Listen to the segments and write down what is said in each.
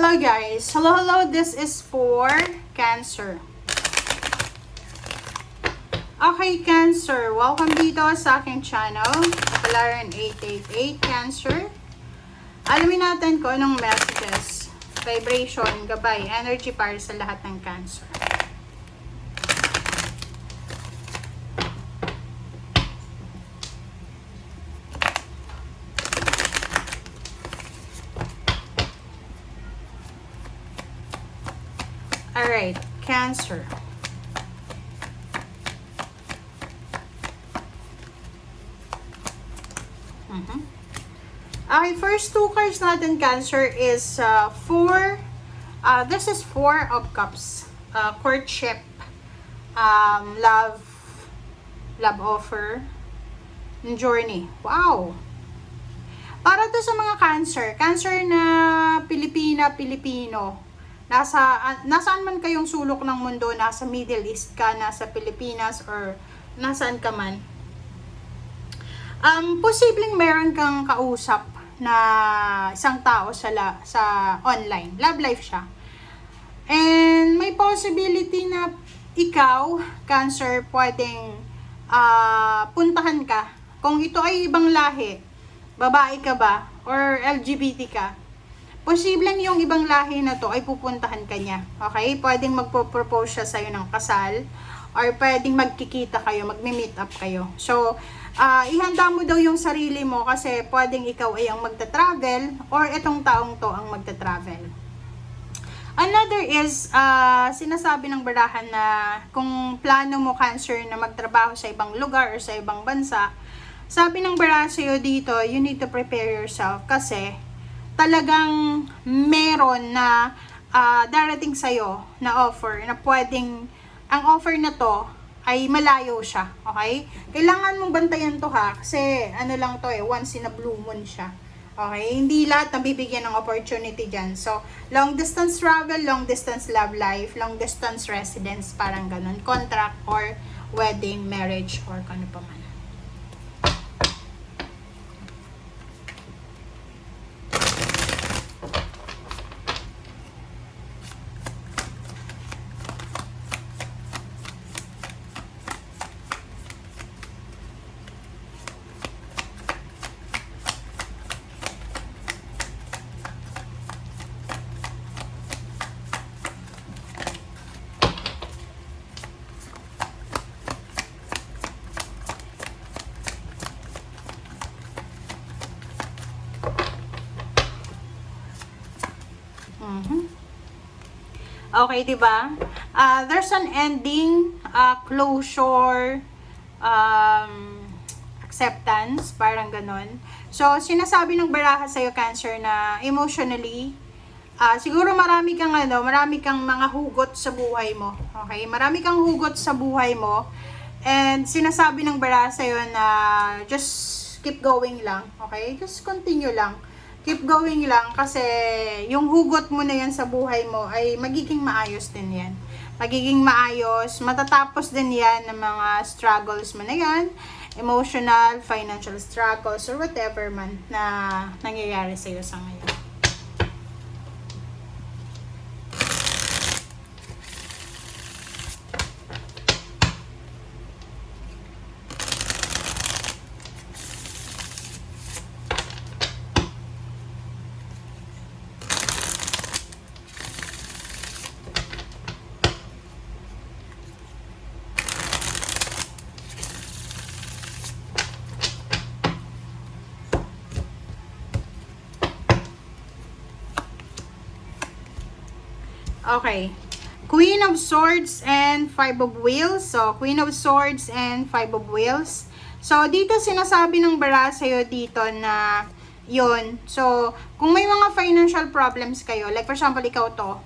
Hello guys. Hello. This is for Cancer. Okay, Cancer. Welcome dito sa aking channel. Kapalaran 888 Cancer. Alamin natin kung anong messages, vibration, gabay, energy para sa lahat ng Cancer. Alright, Cancer. Okay, first two cards natin, Cancer, is this is Four of Cups. Courtship, love offer, journey. Wow! Para to sa mga Cancer na Pilipino. Nasaan man kayong sulok ng mundo, nasa Middle East ka, nasa Pilipinas, or nasaan ka man. Posibleng meron kang kausap na isang tao sa online. Love life siya. And may possibility na ikaw, Cancer, pwedeng puntahan ka. Kung ito ay ibang lahi, babae ka ba, or LGBT ka, posibleng yung ibang lahi na to ay pupuntahan ka niya. Okay? Pwedeng magpo-propose siya sa'yo ng kasal, or pwedeng magkikita kayo, magme-meet up kayo. So, ihanda mo daw yung sarili mo kasi pwedeng ikaw ay ang magta-travel or itong taong to ang magta-travel. Another is, sinasabi ng barahan na kung plano mo, Cancer, na magtrabaho sa ibang lugar or sa ibang bansa, sabi ng barahan sa'yo dito, you need to prepare yourself kasi talagang meron na darating sa'yo na offer na pwedeng, ang offer na to ay malayo siya, okay? Kailangan mong bantayan to ha, kasi ano lang to once in a blue moon siya. Okay? Hindi lahat nabibigyan ng opportunity dyan. So, long distance travel, long distance love life, long distance residence, parang ganun. Contract or wedding, marriage, or kano pa man. Okay, di ba? There's an ending, closure, acceptance, parang ganon. So, sinasabi ng baraha sa'yo, Cancer, na emotionally, siguro marami kang mga hugot sa buhay mo. Okay? Marami kang hugot sa buhay mo. And sinasabi ng baraha sa'yo na just keep going lang. Okay? Just continue lang. Keep going lang kasi yung hugot mo na yan sa buhay mo ay magiging maayos din yan. Magiging maayos, matatapos din yan ng mga struggles mo na yan, emotional, financial struggles, or whatever man na nangyayari sa'yo sa ngayon. Okay. Queen of Swords and Five of Wheels. So, Queen of Swords and Five of Wheels. So, dito sinasabi ng baraha sa'yo dito na yun. So, kung may mga financial problems kayo, like for example, ikaw to,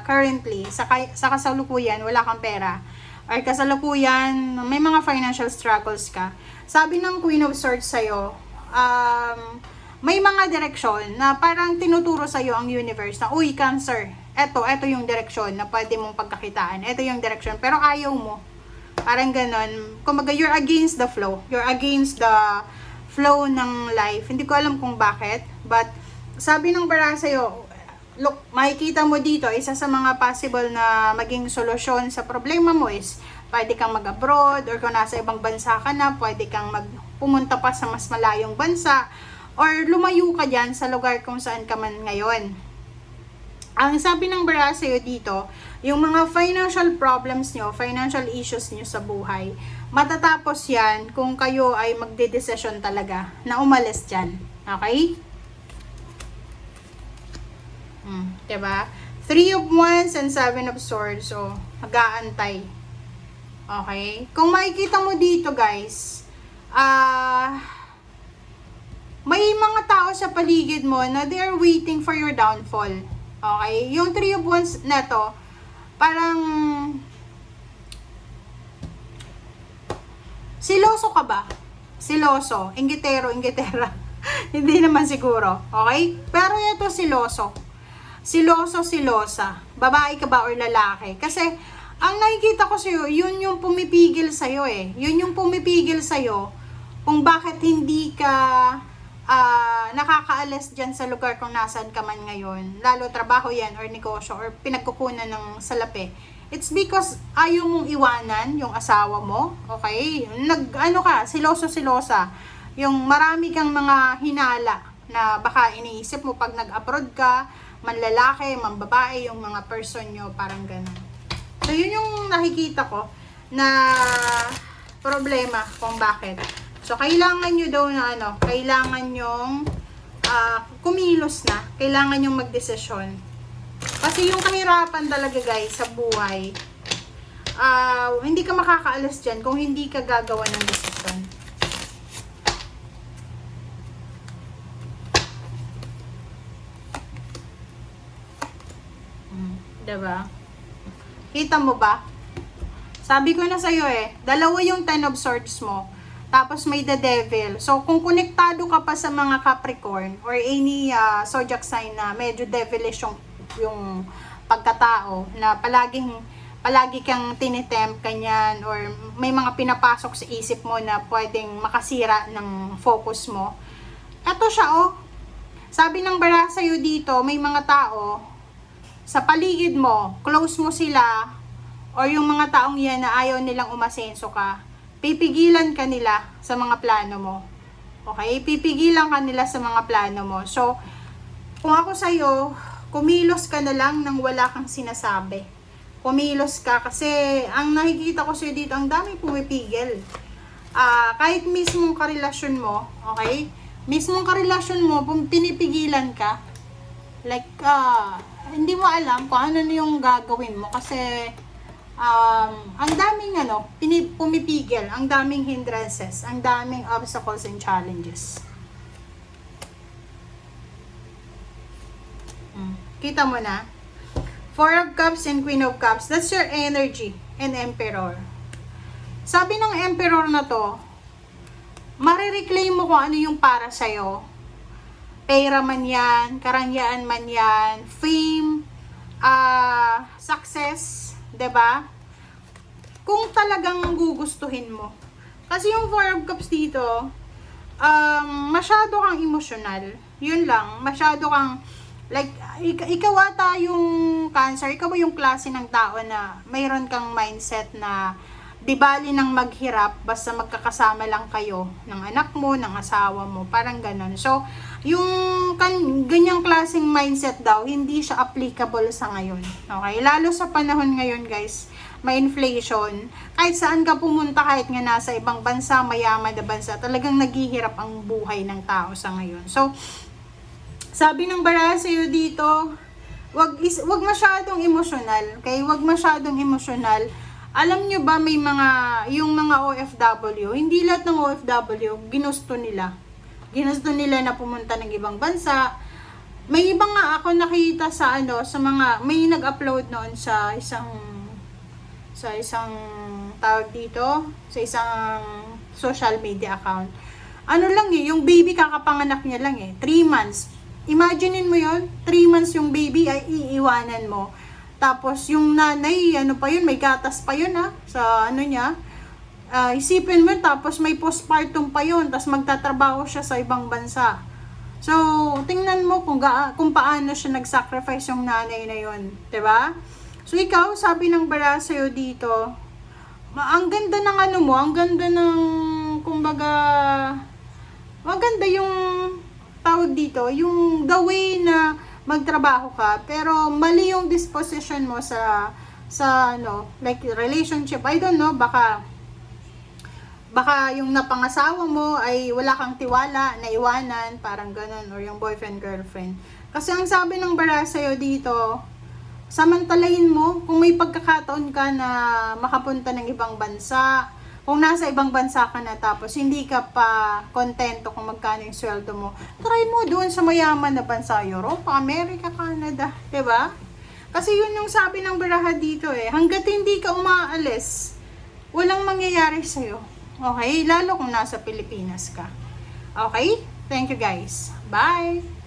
currently, sa kasalukuyan, wala kang pera. Or kasalukuyan, may mga financial struggles ka. Sabi ng Queen of Swords sa'yo, may mga direksyon na parang tinuturo sa'yo ang universe na, uy, Cancer, eto yung direksyon na pwede mong pagkakitaan. Eto yung direksyon, pero ayaw mo. Parang ganon. Kumbaga, you're against the flow. You're against the flow ng life. Hindi ko alam kung bakit, but sabi ng baraha sa'yo, look, makikita mo dito, isa sa mga possible na maging solusyon sa problema mo is, pwede kang mag-abroad, or kung nasa ibang bansa ka na, pwede kang pumunta pa sa mas malayong bansa, or lumayo ka dyan sa lugar kung saan ka man ngayon. Ang sabi ng bara sa'yo dito, yung mga financial problems nyo, financial issues nyo sa buhay, matatapos yan kung kayo ay magdedesisyon talaga na umalis dyan. Okay? Diba? 3 of Wands and 7 of Swords. So, mag-aantay. Okay? Kung makikita mo dito, guys, may mga tao sa paligid mo na they're waiting for your downfall. Okay? Yung 3 of Wands na to, parang siloso ka ba? Siloso. Inggitero, inggitera. Hindi naman siguro. Okay? Pero ito siloso. Siloso, silosa. Babae ka ba or lalaki? Kasi, ang nakikita ko sa'yo, yun yung pumipigil sa'yo eh. Yun yung pumipigil sa'yo kung bakit hindi ka nakakaalis dyan sa lugar kung nasaan ka man ngayon. Lalo trabaho yan or negosyo or pinagkukunan ng salapi. It's because ayaw mong iwanan yung asawa mo. Okay? Siloso-silosa. Yung marami kang mga hinala na baka iniisip mo pag nag-abroad ka, manlalaki, mambabae, yung mga person nyo, parang ganun. So, yun yung nakikita ko na problema kung bakit. So, kailangan nyo daw na kailangan nyong kumilos na, kailangan nyong magdesisyon. Kasi yung kahirapan talaga guys sa buhay, hindi ka makakaalis dyan kung hindi ka gagawa ng desisyon. Diba? Kita mo ba? Sabi ko na sa'yo eh, dalawa yung 10 of Swords mo, tapos may the Devil. So, kung konektado ka pa sa mga Capricorn or any zodiac sign na medyo devilish yung pagkatao, na palagi kang tinitempt kanyan, or may mga pinapasok sa isip mo na pwedeng makasira ng focus mo. Ito siya oh. Sabi ng bara sa'yo dito, may mga tao sa paligid mo, close mo sila, or yung mga taong yan na ayaw nilang umasenso ka, pipigilan ka nila sa mga plano mo. Okay? Pipigilan ka nila sa mga plano mo. So, kung ako sa'yo, kumilos ka na lang nang wala kang sinasabi. Kumilos ka kasi ang nakikita ko sa'yo dito, ang daming pumipigil. Kahit mismong karelasyon mo, okay? Mismong karelasyon mo, pinipigilan ka. Like, hindi mo alam kung ano yung gagawin mo kasi ang daming pumipigil, ang daming hindrances, ang daming obstacles and challenges. Kita mo na? 4 of Cups and Queen of Cups, that's your energy, and Emperor. Sabi ng Emperor na to, marireclaim mo kung ano yung para sa'yo. Pera man yan, karangyaan man yan, fame, success, 'di ba? Kung talagang gugustuhin mo. Kasi yung 4 of Cups dito, masyado kang emotional. Yun lang, masyado kang, like, ikaw ata yung Cancer, ikaw ba yung klase ng tao na mayroon kang mindset na di bali nang maghirap, basta magkakasama lang kayo ng anak mo, ng asawa mo, parang ganun. So, yung ganyang klaseng mindset daw, hindi siya applicable sa ngayon. Okay? Lalo sa panahon ngayon, guys, may inflation. Kahit saan ka pumunta, kahit nga nasa ibang bansa, mayaman na bansa, talagang naghihirap ang buhay ng tao sa ngayon. So, sabi ng bara sa'yo dito, wag masyadong emosyonal. Okay? Wag masyadong emosyonal. Alam nyo ba, may yung mga OFW, hindi lahat ng OFW, ginusto nila na pumunta ng ibang bansa. May ibang nga ako nakita sa may nag-upload noon sa isang tawag dito, sa isang social media account. Yung baby kakapanganak niya lang 3 months. Imaginein mo yon, 3 months yung baby ay iiwanan mo. Tapos yung nanay, may gatas pa yun sa niya. Isipin mo, tapos may postpartum pa yun, tapos magtatrabaho siya sa ibang bansa. So, tingnan mo kung paano siya nag-sacrifice yung nanay na yun. 'Di ba? So, ikaw, sabi ng bara sa'yo dito, ang ganda ng ano mo, ang ganda ng, kumbaga, maganda yung tawag dito, yung the way na magtrabaho ka, pero mali yung disposition mo sa ano, like relationship. I don't know, baka yung napangasawa mo ay wala kang tiwala, naiwanan, parang ganun, or yung boyfriend, girlfriend. Kasi ang sabi ng bara sa'yo dito, samantalahin mo, kung may pagkakataon ka na makapunta ng ibang bansa, kung nasa ibang bansa ka na tapos hindi ka pa kontento kung magkano yung sweldo mo, try mo doon sa mayaman na bansa, Europa, America, Canada, 'di ba? Kasi yun yung sabi ng baraha dito hanggat hindi ka umaalis, walang mangyayari sa'yo. Okay? Lalo kung nasa Pilipinas ka. Okay? Thank you guys. Bye!